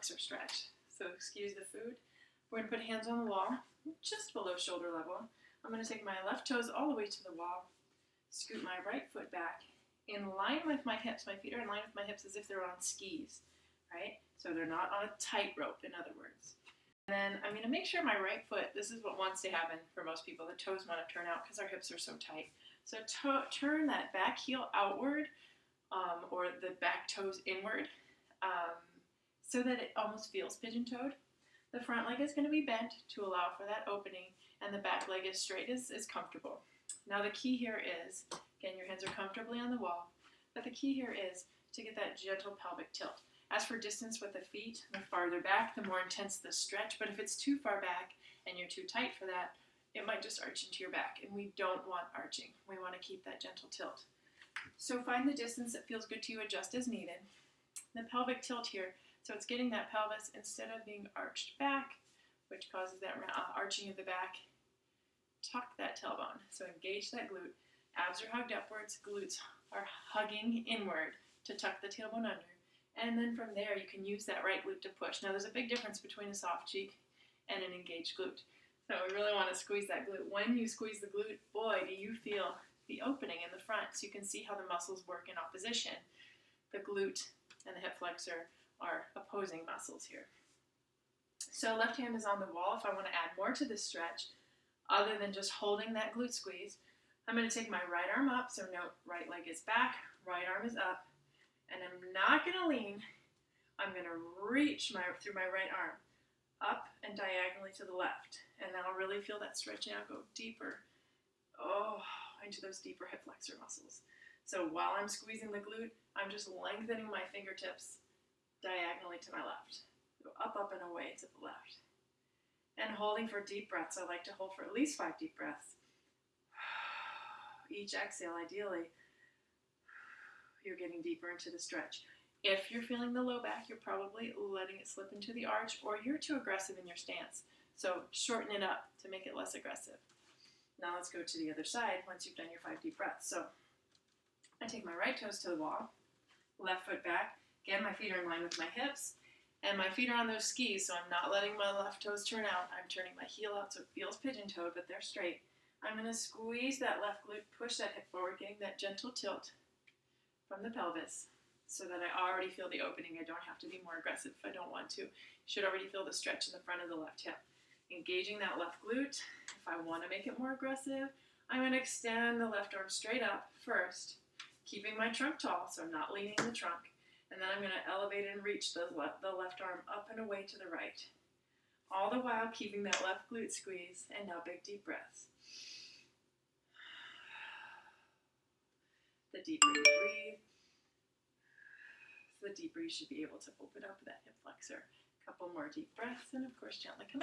flexor stretch. So excuse the food. We're going to put hands on the wall, just below shoulder level. I'm going to take my left toes all the way to the wall, scoot my right foot back, in line with my hips. My feet are in line with my hips as if they're on skis, right? So they're not on a tightrope, in other words. And then I'm going to make sure my right foot, this is what wants to happen for most people, the toes want to turn out because our hips are so tight. So turn that back heel outward, or the back toes inward, so that it almost feels pigeon-toed. The front leg is going to be bent to allow for that opening, and the back leg is straight as comfortable. Now the key here is, again, your hands are comfortably on the wall, but the key here is to get that gentle pelvic tilt. As for distance with the feet, the farther back, the more intense the stretch, but if it's too far back and you're too tight for that, it might just arch into your back, and we don't want arching. We want to keep that gentle tilt. So find the distance that feels good to you, adjust as needed. The pelvic tilt here, so it's getting that pelvis, instead of being arched back, which causes that arching of the back, tuck that tailbone. So engage that glute. Abs are hugged upwards, glutes are hugging inward to tuck the tailbone under. And then from there, you can use that right glute to push. Now, there's a big difference between a soft cheek and an engaged glute. So we really want to squeeze that glute. When you squeeze the glute, boy, do you feel the opening in the front. So you can see how the muscles work in opposition. The glute and the hip flexor are opposing muscles here. So left hand is on the wall. If I want to add more to this stretch, other than just holding that glute squeeze, I'm going to take my right arm up. So note, right leg is back, right arm is up. And I'm not going to lean. I'm going to reach through my right arm up and diagonally to the left. And then I'll really feel that stretch now go deeper, into those deeper hip flexor muscles. So while I'm squeezing the glute, I'm just lengthening my fingertips diagonally to my left. Go up, up, and away to the left. And holding for deep breaths. I like to hold for at least 5 deep breaths. Each exhale, ideally, you're getting deeper into the stretch. If you're feeling the low back, you're probably letting it slip into the arch, or you're too aggressive in your stance. So shorten it up to make it less aggressive. Now let's go to the other side once you've done your 5 deep breaths. So I take my right toes to the wall, left foot back. Again, my feet are in line with my hips, and my feet are on those skis, so I'm not letting my left toes turn out. I'm turning my heel out so it feels pigeon-toed, but they're straight. I'm going to squeeze that left glute, push that hip forward, getting that gentle tilt from the pelvis so that I already feel the opening. I don't have to be more aggressive if I don't want to. You should already feel the stretch in the front of the left hip. Engaging that left glute. If I want to make it more aggressive, I'm going to extend the left arm straight up first, keeping my trunk tall, so I'm not leaning the trunk. And then I'm going to elevate and reach the left arm up and away to the right. All the while keeping that left glute squeeze. And now big deep breaths. The deeper you breathe, the deeper you should be able to open up that hip flexor. A couple more deep breaths, and of course gently come